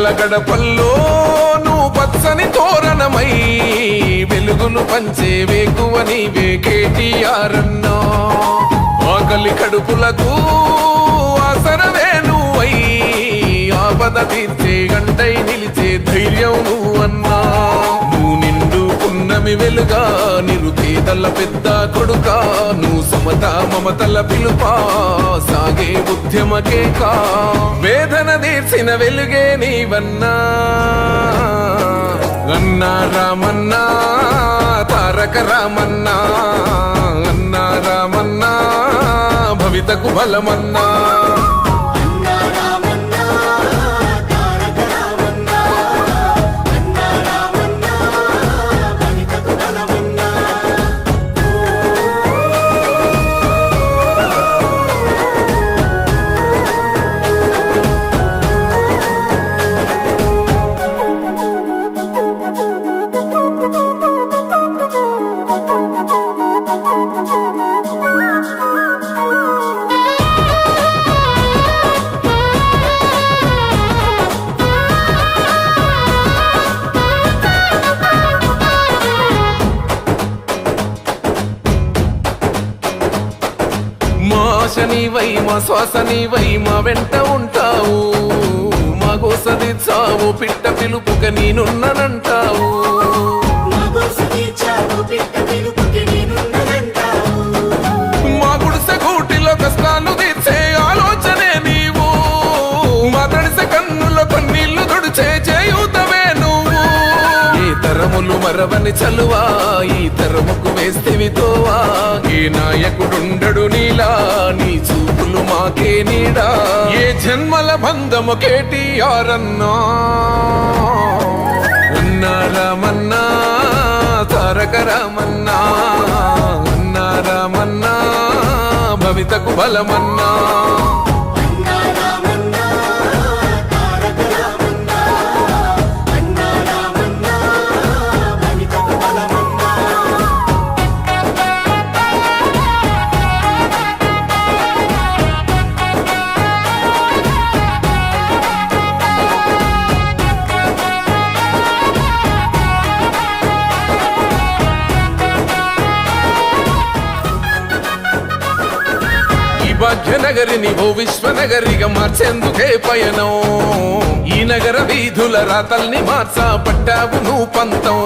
పేదల గడపల్లో నువ్వు పచ్చని తోరణమై వెలుగులు పంచే వేకువ నీవే కేటీఆర్ అన్నా. ఆకలి కడుపులకు ఆసరవే నువ్వై ఆపద తీర్చే గంటై నిలిచే ధైర్యం నువ్వన్నా. నువ్వు నిండు పున్నమి వెలుగా నిరుపేదల పెద్ద కొడుకా. నువ్వు సమత మమతల పిలుపా సాగే ఉద్యమకే కా. వేదన తీర్చిన వెలుగే నీవన్నా. అన్నా రామన్నా తారక రామన్నా. అన్నా రామన్నా భవితకు బలమన్నా. నీవై మా శ్వాస నీవై మా వెంట ఉంటావు. మా గోసదిచ్చావు పిట్ట పిలుపుక నేనున్నానంటావు. మా గుడిసె గూటిలో కష్టాలు తీర్చే ఆలోచనే నీవు. మా తడిసె కన్నులో కన్నీళ్లు తుడిచే చేయూతవే నువ్వు. ఏ తరములు మరవని చలువా ఈ తరముకు వేస్తేవి తోవా. ఏ నాయకుడుండడు నీలా నీ చూపులు మాకే నీడా. ఏ జన్మల బంధము కేటీఆర్ అన్నా. అన్నా రామన్నా తారక రామన్నా. అన్నా రామన్నా భవితకు బలమన్నా. భాగ్యనగరిని ఓ విశ్వనగరిగా మార్చేందుకే పయనం. ఈ నగర వీధుల రాతల్ని మార్చా పట్టావు నువ్వు పంతం.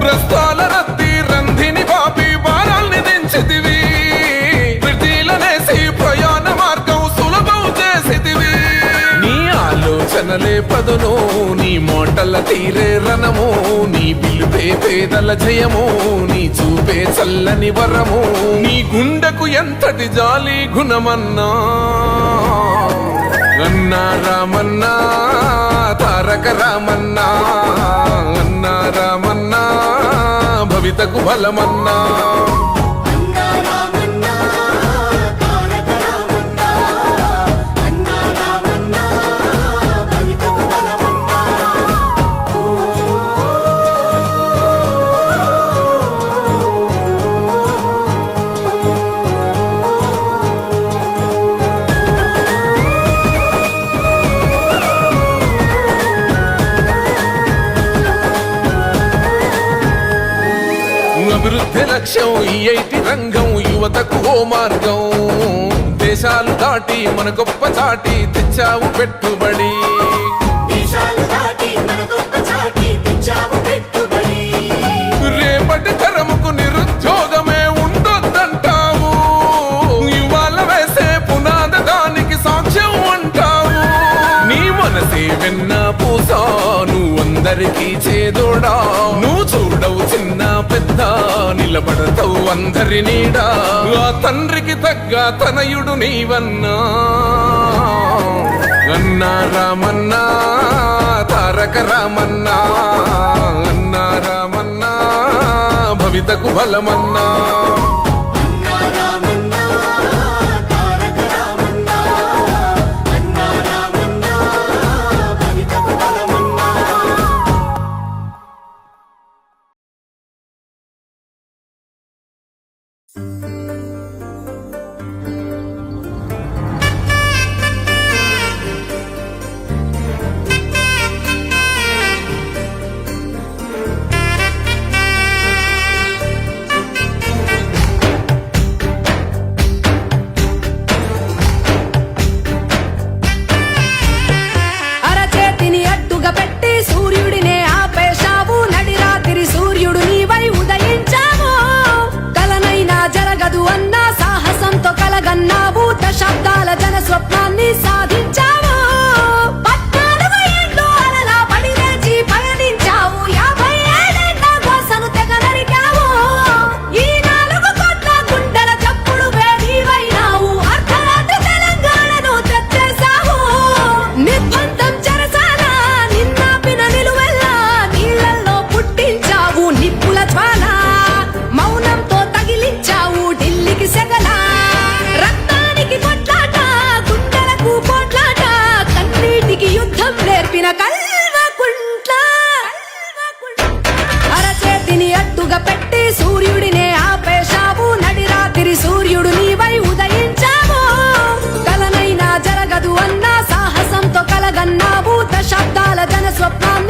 ప్రస్తాల రద్దీ రంధిని పాపి భారాల్ని దించితివి. వృత్తిలనేసి ప్రయాణ మార్గం సులభం చేసితివి. నీ ఆలోచనలే పదును నీ మోటల తీరే రణము. నీ పిలుపే పేదల జయము. నీ చూపే చల్లని వరము. నీ గుండెకు ఎంతటి జాలి గుణమన్నా. అన్నా రామన్నా తారక రామన్నా. అన్నా రామన్నా భవితకు బలమన్నా. అభివృద్ధి లక్ష్యం ఈ ఐటి రంగం యువతకు ఓ మార్గం. దేశాలు దాటి మన గొప్ప చాటి తెచ్చావు పెట్టుబడి. రేపటి తరముకు నిరుద్యోగమే ఉండొద్దంటావు. ఇవాళ వేసే పునాది దానికి సాక్ష్యం అంటావు. నీ మనసే వెన్న పూసా నువ్వు అందరికీ చేదోడా. నువ్వు చూడవు చిన్న పెద్ద నిలబడతావు అందరి నీడా. ఆ తండ్రికి తగ్గ తనయుడు నీవన్నా. అన్నా రామన్నా తారక రామన్నా. అన్నా రామన్నా భవితకు బలమన్నా.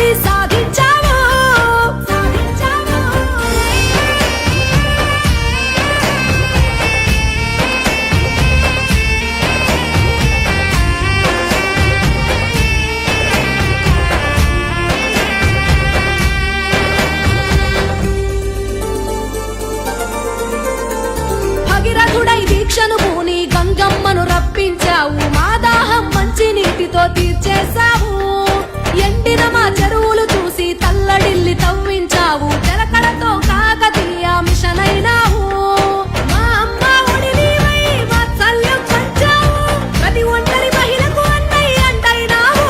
స్వప్నాన్ని సాధించావు. భగీరథుడై దీక్షను పూని గంగమ్మను రప్పించావు. మా దాహం మంచి నీటితో తీర్చేశావు. ఎండిన మా చెరువులు చూసి తల్లడిల్లి తవ్వించావు. జలకళతో కాకతీయ మిషన్ అయినావు. మా అమ్మ ఒడి నీవై వాత్సల్యం పంచావు. ప్రతి ఒంటరి మహిళకు అన్నయ్య అంటైనావు.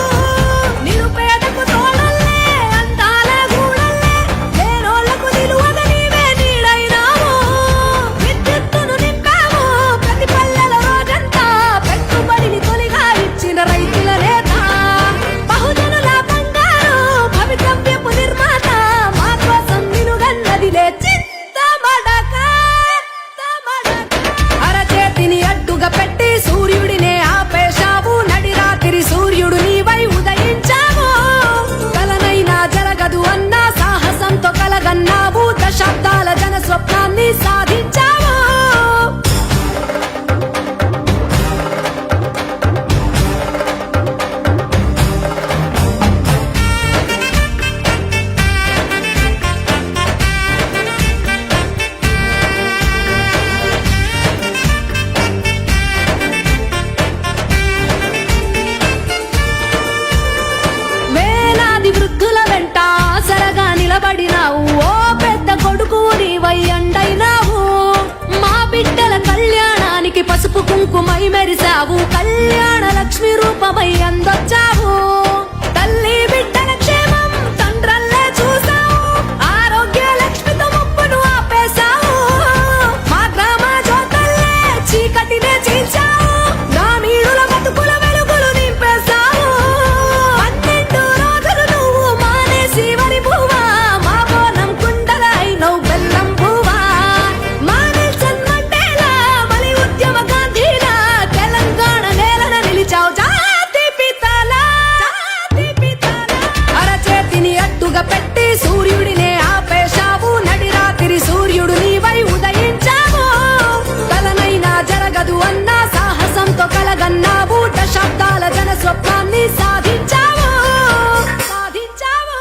నిరుపేదకు తోడల్లే అందాల గూడల్లే లేనోళ్లకు నిలువగా నీవే నీడైనావు. విద్యుత్తును నింపావు ప్రతి పల్లెల రోజంతా. పెట్టుబడిని తొలిగా ఇచ్చిన రైతుల నేత. బహుజనుల బంగారు భవితవ్యపు నిర్మాత. మా కోసం నిలుగన్నదిలే చింతమడక. అరచేతిని అడ్డుగా పెట్టి సూర్యుడినే ఆపేశావు. నడి రాత్రి సూర్యుడు నీవై ఉదయించావు. కలనైనా జరగదు అన్న సాహసంతో కలగన్నావు. దశాబ్దాల జన స్వప్నాన్ని సాధించావు. వేలాది వృద్ధుల వెంట ఆసరగా నిలబడినావు. ఓ పెద్ద కొడుకు నీవై అండైనావు. మా బిడ్డల కళ్యాణానికి పసుపు కుంకుమై మెరిసావు. కళ్యాణ లక్ష్మి రూపమై అందొచ్చావు. తల్లి బిడ్డల క్షేమం తండ్రల్లే చూసావు. ఆరోగ్య లక్ష్మితో ముప్పును ఆపేశావు. మా గ్రామ జ్యోతల్లే చీకటినే చీల్చావు. గ్రామీణుల బతుకుల వెలుగులు నింపేశావు. 12 రోజులు నువ్వు మానేసి వరి పువ్వా. మా బోనం కుండల అయినవు బెల్లం పువ్వా. మా నెల్సన్ మండేలా మలి ఉద్యమ గాంధీలా తెలంగాణ నేలన నిలిచావు. జాతి పితాలా. అరచేతిని అడ్డుగా పెట్టి సూర్యుడినే ఆపేశావు. నడి రాత్రి సూర్యుడు నీవై ఉదయించావు. కలనైనా జరగదు అన్న సాహసంతో కలగన్నావు. దశాబ్దాల జన స్వప్నాన్ని సాధించావు. సాధించావు.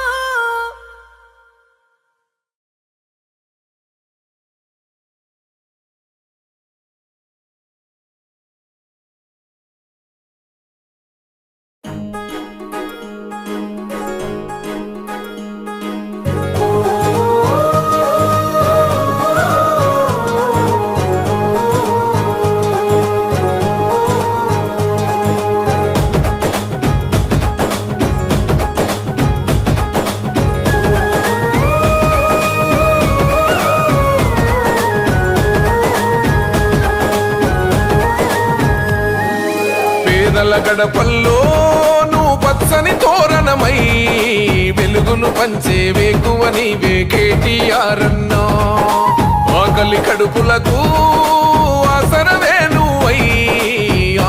పేదల గడపల్లో నువ్వు పచ్చని తోరణమై వెలుగును పంచే వేకువ నీవే కేటీఆర్ అన్నా. ఆకలి కడుపులకు ఆసరవే నువ్వై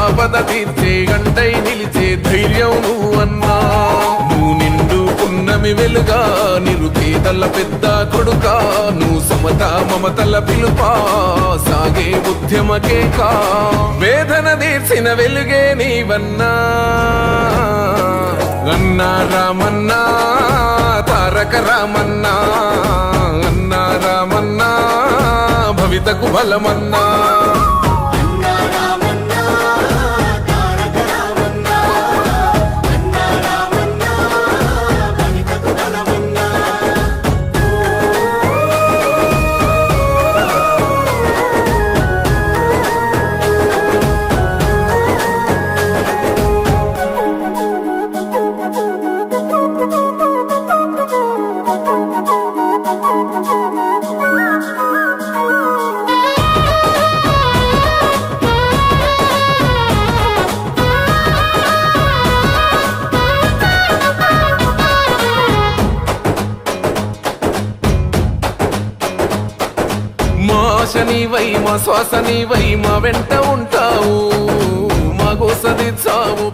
ఆపద తీర్చే గంటై నిలిచే ధైర్యం నువ్వన్నా. నువ్వు నిండు పున్నమి వెలుగా నిరుపేదల పెద్ద కొడుకా. నువ్వు సమత మమతల పిలుపా సాగే ఉద్యమకే కా. వేదన తీర్చిన వెలుగే నీవన్నా. అన్నా రామన్నా తారక రామన్నా. అన్నా రామన్నా భవితకు బలమన్నా. ఆశ నీవై మా శ్వాస నీవై మా వెంట ఉంటావు. మా గోస తీర్చావు.